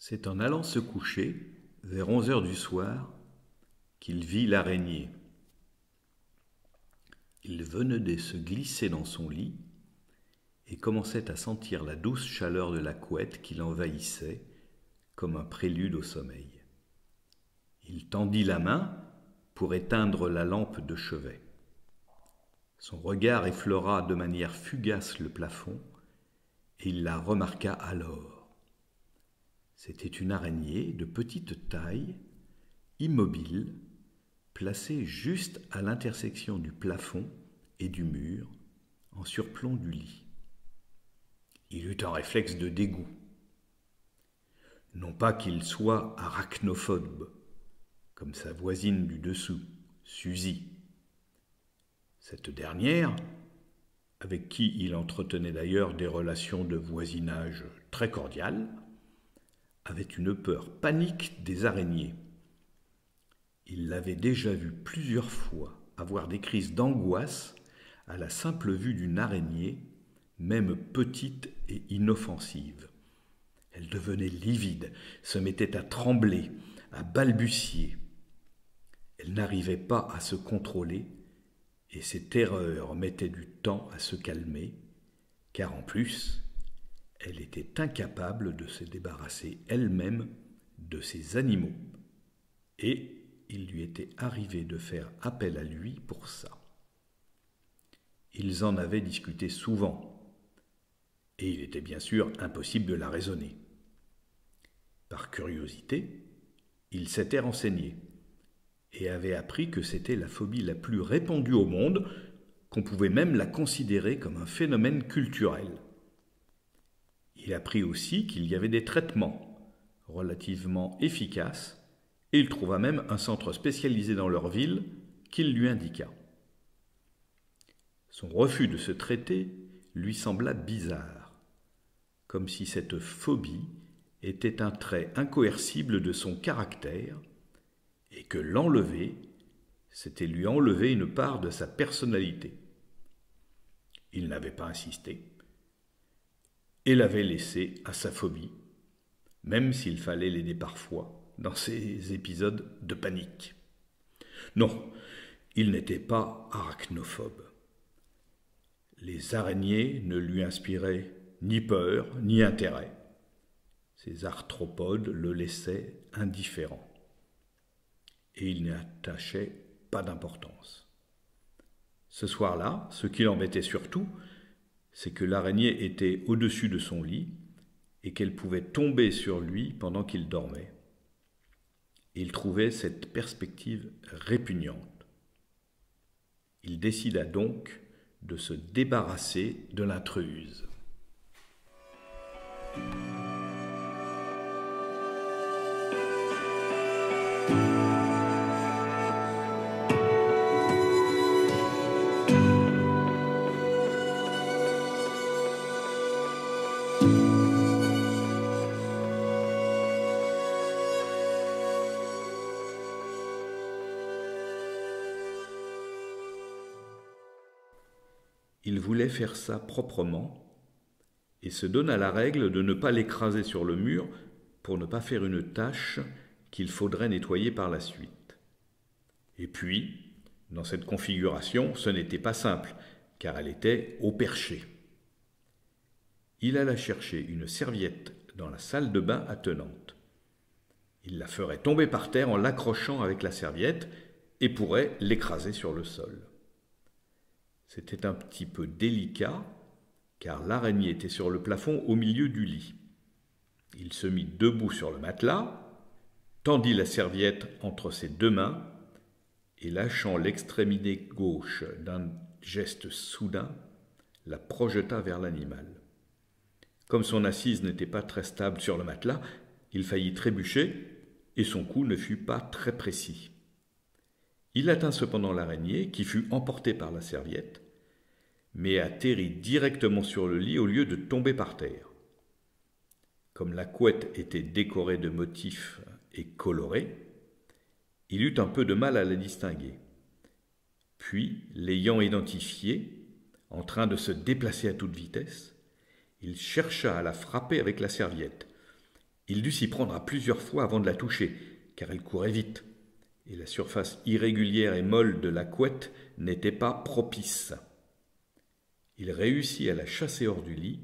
C'est en allant se coucher, vers 11 heures du soir, qu'il vit l'araignée. Il venait de se glisser dans son lit et commençait à sentir la douce chaleur de la couette qui l'envahissait comme un prélude au sommeil. Il tendit la main pour éteindre la lampe de chevet. Son regard effleura de manière fugace le plafond et il la remarqua alors. C'était une araignée de petite taille, immobile, placée juste à l'intersection du plafond et du mur, en surplomb du lit. Il eut un réflexe de dégoût. Non pas qu'il soit arachnophobe, comme sa voisine du dessous, Suzy. Cette dernière, avec qui il entretenait d'ailleurs des relations de voisinage très cordiales, avait une peur panique des araignées. Il l'avait déjà vue plusieurs fois avoir des crises d'angoisse à la simple vue d'une araignée, même petite et inoffensive. Elle devenait livide, se mettait à trembler, à balbutier. Elle n'arrivait pas à se contrôler et ses terreurs mettaient du temps à se calmer, car en plus, elle était incapable de se débarrasser elle-même de ses animaux. Et il lui était arrivé de faire appel à lui pour ça. Ils en avaient discuté souvent, et il était bien sûr impossible de la raisonner. Par curiosité, il s'était renseigné et avait appris que c'était la phobie la plus répandue au monde, qu'on pouvait même la considérer comme un phénomène culturel. Il apprit aussi qu'il y avait des traitements relativement efficaces et il trouva même un centre spécialisé dans leur ville qu'il lui indiqua. Son refus de se traiter lui sembla bizarre, comme si cette phobie était un trait incoercible de son caractère et que l'enlever, c'était lui enlever une part de sa personnalité. Il n'avait pas insisté et l'avait laissé à sa phobie, même s'il fallait l'aider parfois dans ces épisodes de panique. Non, il n'était pas arachnophobe. Les araignées ne lui inspiraient ni peur ni intérêt. Ces arthropodes le laissaient indifférent. Et il n'y attachait pas d'importance. Ce soir-là, ce qui l'embêtait surtout, c'est que l'araignée était au-dessus de son lit et qu'elle pouvait tomber sur lui pendant qu'il dormait. Il trouvait cette perspective répugnante. Il décida donc de se débarrasser de l'intruse. Il voulait faire ça proprement et se donna la règle de ne pas l'écraser sur le mur pour ne pas faire une tâche qu'il faudrait nettoyer par la suite. Et puis, dans cette configuration, ce n'était pas simple, car elle était au perché. Il alla chercher une serviette dans la salle de bain attenante. Il la ferait tomber par terre en l'accrochant avec la serviette et pourrait l'écraser sur le sol. C'était un petit peu délicat, car l'araignée était sur le plafond au milieu du lit. Il se mit debout sur le matelas, tendit la serviette entre ses deux mains et lâchant l'extrémité gauche d'un geste soudain, la projeta vers l'animal. Comme son assise n'était pas très stable sur le matelas, il faillit trébucher et son coup ne fut pas très précis. Il atteint cependant l'araignée qui fut emportée par la serviette, mais atterrit directement sur le lit au lieu de tomber par terre. Comme la couette était décorée de motifs et colorée, il eut un peu de mal à la distinguer. Puis, l'ayant identifiée, en train de se déplacer à toute vitesse, il chercha à la frapper avec la serviette. Il dut s'y prendre à plusieurs fois avant de la toucher, car elle courait vite, et la surface irrégulière et molle de la couette n'était pas propice. Il réussit à la chasser hors du lit,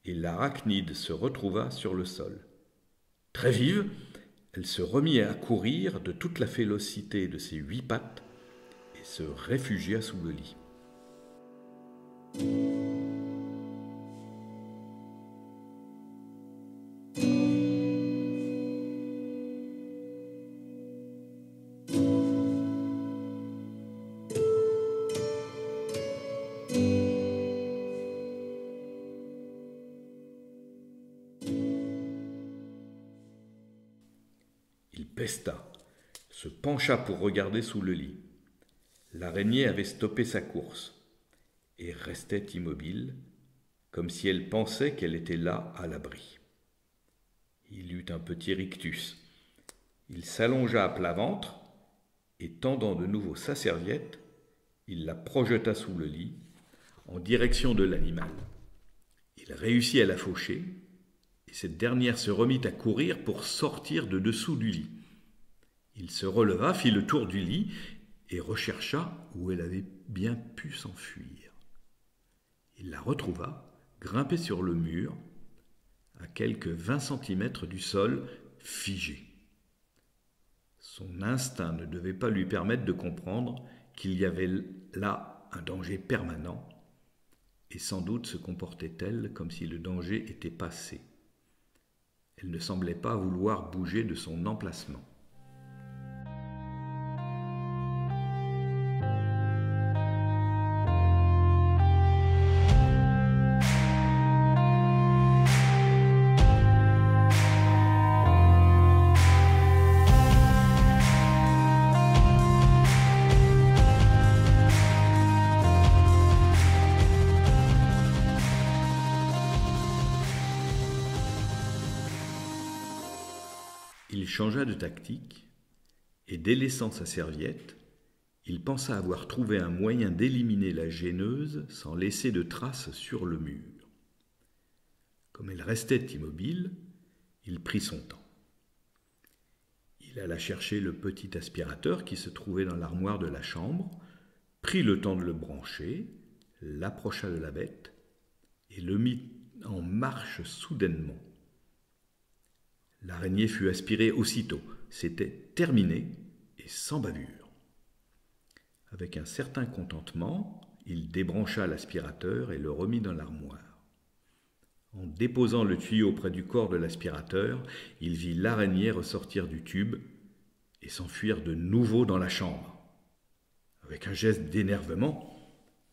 et l'arachnide se retrouva sur le sol. Très vive, elle se remit à courir de toute la vélocité de ses 8 pattes et se réfugia sous le lit. Il pesta, se pencha pour regarder sous le lit. L'araignée avait stoppé sa course et restait immobile, comme si elle pensait qu'elle était là à l'abri. Il eut un petit rictus. Il s'allongea à plat ventre et, tendant de nouveau sa serviette, il la projeta sous le lit en direction de l'animal. Il réussit à la faucher et cette dernière se remit à courir pour sortir de dessous du lit. Il se releva, fit le tour du lit et rechercha où elle avait bien pu s'enfuir. Il la retrouva, grimpée sur le mur, à quelques 20 centimètres du sol, figée. Son instinct ne devait pas lui permettre de comprendre qu'il y avait là un danger permanent, et sans doute se comportait-elle comme si le danger était passé. Elle ne semblait pas vouloir bouger de son emplacement. Il changea de tactique et, délaissant sa serviette, il pensa avoir trouvé un moyen d'éliminer la gêneuse sans laisser de traces sur le mur. Comme elle restait immobile, il prit son temps. Il alla chercher le petit aspirateur qui se trouvait dans l'armoire de la chambre, prit le temps de le brancher, l'approcha de la bête et le mit en marche soudainement. L'araignée fut aspirée aussitôt. C'était terminé et sans bavure. Avec un certain contentement, il débrancha l'aspirateur et le remit dans l'armoire. En déposant le tuyau près du corps de l'aspirateur, il vit l'araignée ressortir du tube et s'enfuir de nouveau dans la chambre. Avec un geste d'énervement,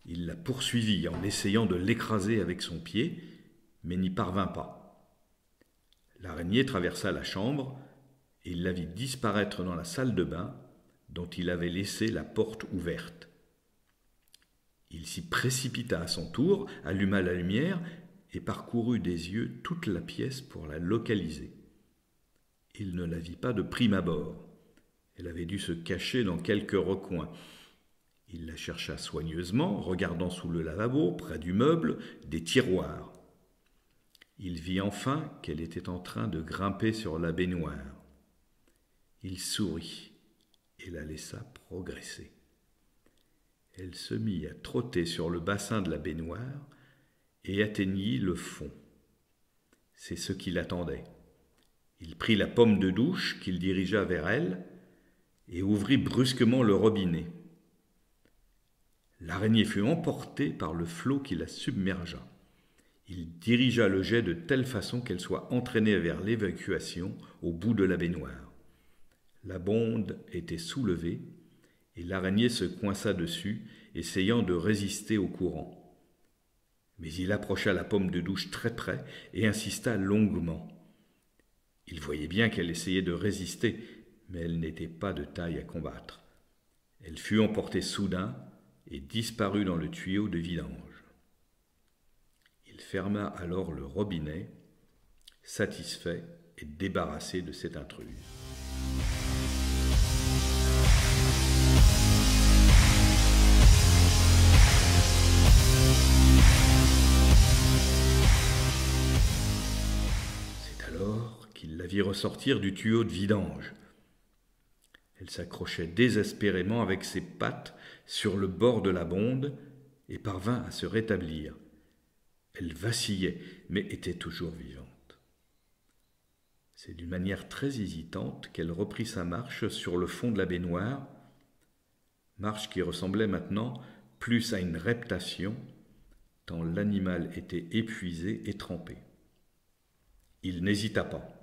il la poursuivit en essayant de l'écraser avec son pied, mais n'y parvint pas. L'araignée traversa la chambre et il la vit disparaître dans la salle de bain dont il avait laissé la porte ouverte. Il s'y précipita à son tour, alluma la lumière et parcourut des yeux toute la pièce pour la localiser. Il ne la vit pas de prime abord. Elle avait dû se cacher dans quelque recoin. Il la chercha soigneusement, regardant sous le lavabo, près du meuble, des tiroirs. Il vit enfin qu'elle était en train de grimper sur la baignoire. Il sourit et la laissa progresser. Elle se mit à trotter sur le bassin de la baignoire et atteignit le fond. C'est ce qui l'attendait. Il prit la pomme de douche qu'il dirigea vers elle et ouvrit brusquement le robinet. L'araignée fut emportée par le flot qui la submergea. Il dirigea le jet de telle façon qu'elle soit entraînée vers l'évacuation au bout de la baignoire. La bonde était soulevée et l'araignée se coinça dessus, essayant de résister au courant. Mais il approcha la pomme de douche très près et insista longuement. Il voyait bien qu'elle essayait de résister, mais elle n'était pas de taille à combattre. Elle fut emportée soudain et disparut dans le tuyau de vidange. Il ferma alors le robinet, satisfait et débarrassé de cette intruse. qu'il la vit ressortir du tuyau de vidange. Elle s'accrochait désespérément avec ses pattes sur le bord de la bonde et parvint à se rétablir. Elle vacillait, mais était toujours vivante. C'est d'une manière très hésitante qu'elle reprit sa marche sur le fond de la baignoire, marche qui ressemblait maintenant plus à une reptation, tant l'animal était épuisé et trempé. Il n'hésita pas.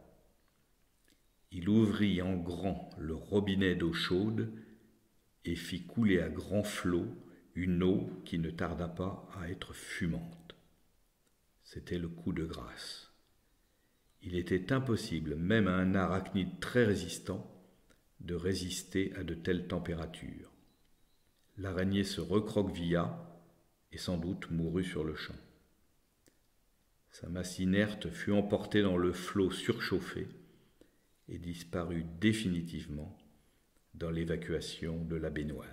Il ouvrit en grand le robinet d'eau chaude et fit couler à grands flots une eau qui ne tarda pas à être fumante. C'était le coup de grâce. Il était impossible, même à un arachnide très résistant, de résister à de telles températures. L'araignée se recroquevilla et sans doute mourut sur le champ. Sa masse inerte fut emportée dans le flot surchauffé et disparut définitivement dans l'évacuation de la baignoire.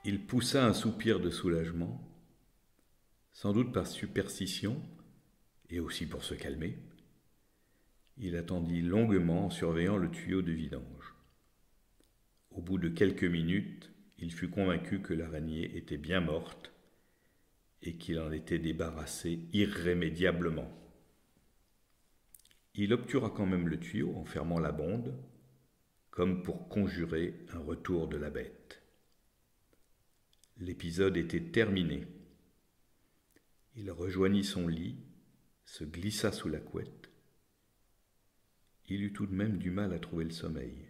Il poussa un soupir de soulagement, sans doute par superstition et aussi pour se calmer. Il attendit longuement en surveillant le tuyau de vidange. Au bout de quelques minutes, il fut convaincu que l'araignée était bien morte et qu'il en était débarrassé irrémédiablement. Il obtura quand même le tuyau en fermant la bonde, comme pour conjurer un retour de la bête. L'épisode était terminé. Il rejoignit son lit, se glissa sous la couette. Il eut tout de même du mal à trouver le sommeil.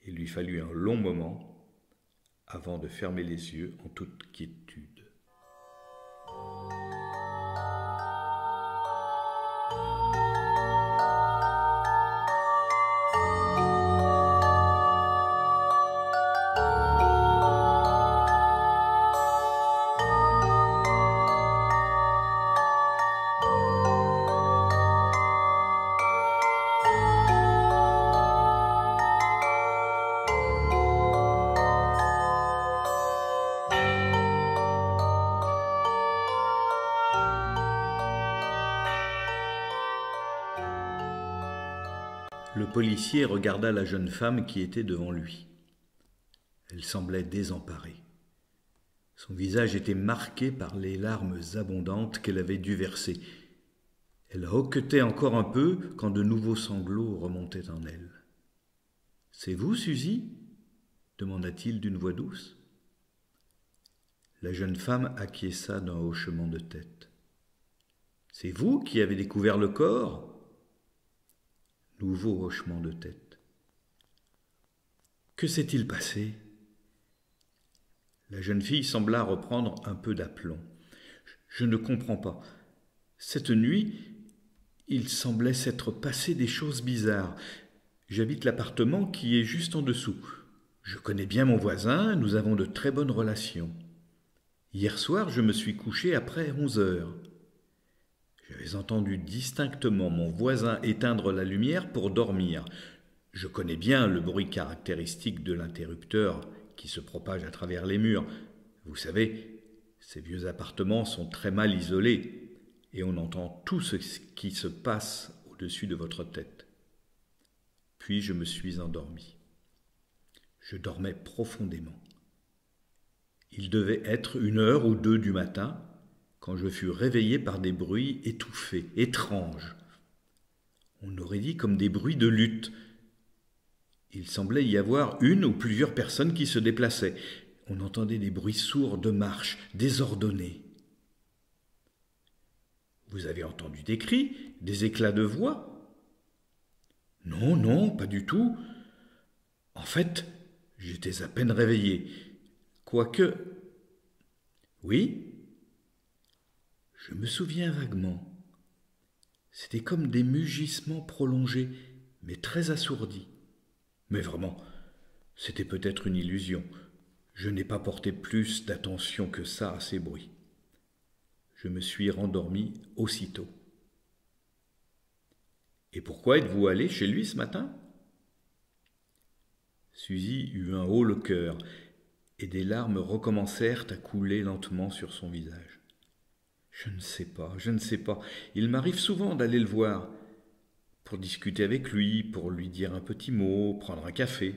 Il lui fallut un long moment avant de fermer les yeux en toute quiétude. Le policier regarda la jeune femme qui était devant lui. Elle semblait désemparée. Son visage était marqué par les larmes abondantes qu'elle avait dû verser. Elle hoquetait encore un peu quand de nouveaux sanglots remontaient en elle. « C'est vous, Suzy ?» demanda-t-il d'une voix douce. La jeune femme acquiesça d'un hochement de tête. « C'est vous qui avez découvert le corps ?» Nouveau hochement de tête. « Que s'est-il passé ?» La jeune fille sembla reprendre un peu d'aplomb. « Je ne comprends pas. Cette nuit, il semblait s'être passé des choses bizarres. J'habite l'appartement qui est juste en dessous. Je connais bien mon voisin, nous avons de très bonnes relations. Hier soir, je me suis couché après 11 heures. J'avais entendu distinctement mon voisin éteindre la lumière pour dormir. Je connais bien le bruit caractéristique de l'interrupteur qui se propage à travers les murs. Vous savez, ces vieux appartements sont très mal isolés et on entend tout ce qui se passe au-dessus de votre tête. Puis je me suis endormi. Je dormais profondément. Il devait être 1 heure ou 2 du matin quand je fus réveillé par des bruits étouffés, étranges. On aurait dit comme des bruits de lutte. Il semblait y avoir 1 ou plusieurs personnes qui se déplaçaient. On entendait des bruits sourds de marche, désordonnés. Vous avez entendu des cris, des éclats de voix ? Non, non, pas du tout. En fait, j'étais à peine réveillé. Quoique... Oui ? Je me souviens vaguement. C'était comme des mugissements prolongés, mais très assourdis. Mais vraiment, c'était peut-être une illusion. Je n'ai pas porté plus d'attention que ça à ces bruits. Je me suis rendormi aussitôt. Et pourquoi êtes-vous allé chez lui ce matin ? Suzy eut un haut le cœur, et des larmes recommencèrent à couler lentement sur son visage. Je ne sais pas. Il m'arrive souvent d'aller le voir, pour discuter avec lui, pour lui dire un petit mot, prendre un café.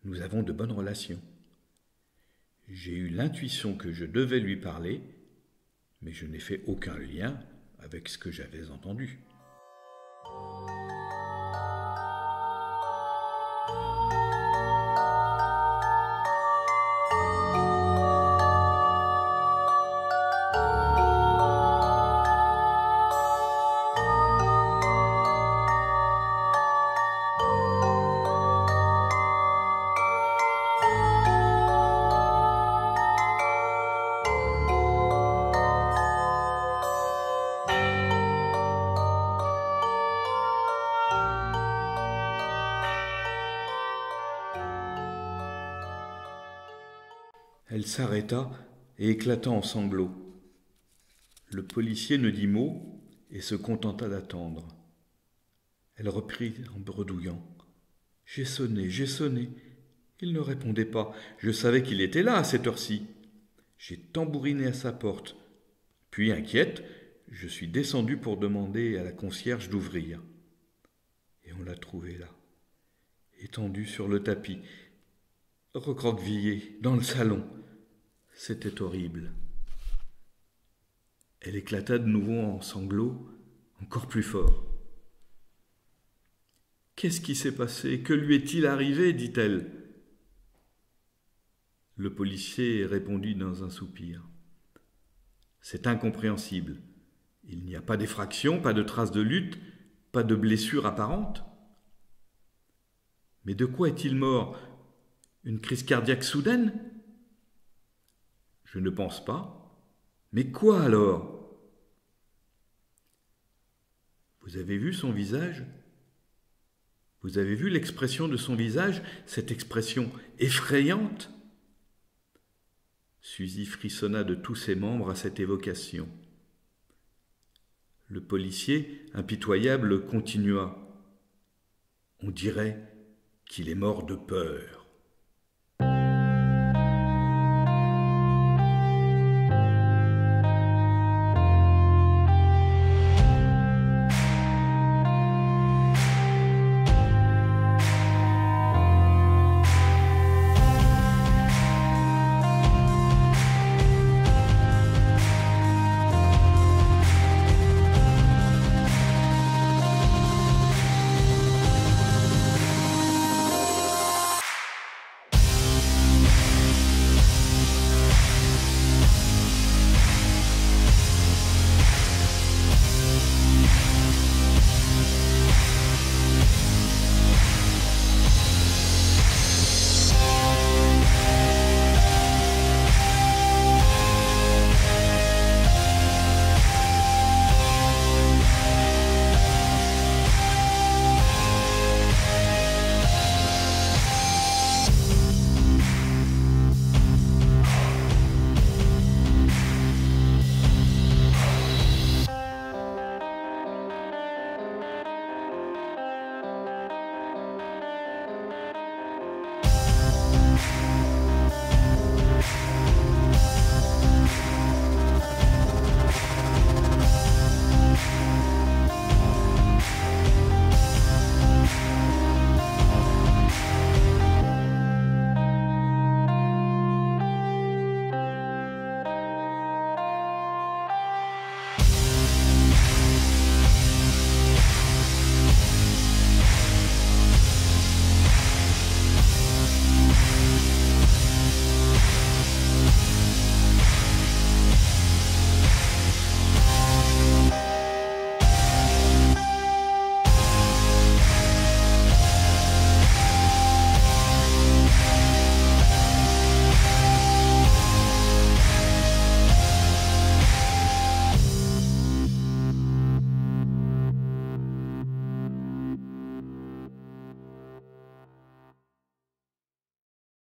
Nous avons de bonnes relations. J'ai eu l'intuition que je devais lui parler, mais je n'ai fait aucun lien avec ce que j'avais entendu. Elle s'arrêta et éclata en sanglots. Le policier ne dit mot et se contenta d'attendre. Elle reprit en bredouillant. « J'ai sonné. Il ne répondait pas. Je savais qu'il était là à cette heure-ci. J'ai tambouriné à sa porte. Puis, inquiète, je suis descendue pour demander à la concierge d'ouvrir. Et on l'a trouvé là, étendu sur le tapis, recroquevillé dans le salon. C'était horrible. » Elle éclata de nouveau en sanglots, encore plus fort. « Qu'est-ce qui s'est passé ? Que lui est-il arrivé ? dit-elle. Le policier répondit dans un soupir. « C'est incompréhensible. Il n'y a pas d'effraction, pas de traces de lutte, pas de blessure apparente. Mais de quoi est-il mort ? Une crise cardiaque soudaine ? Je ne pense pas. Mais quoi alors ? Vous avez vu son visage ? Vous avez vu l'expression de son visage, cette expression effrayante ? Suzy frissonna de tous ses membres à cette évocation. Le policier, impitoyable, continua. On dirait qu'il est mort de peur.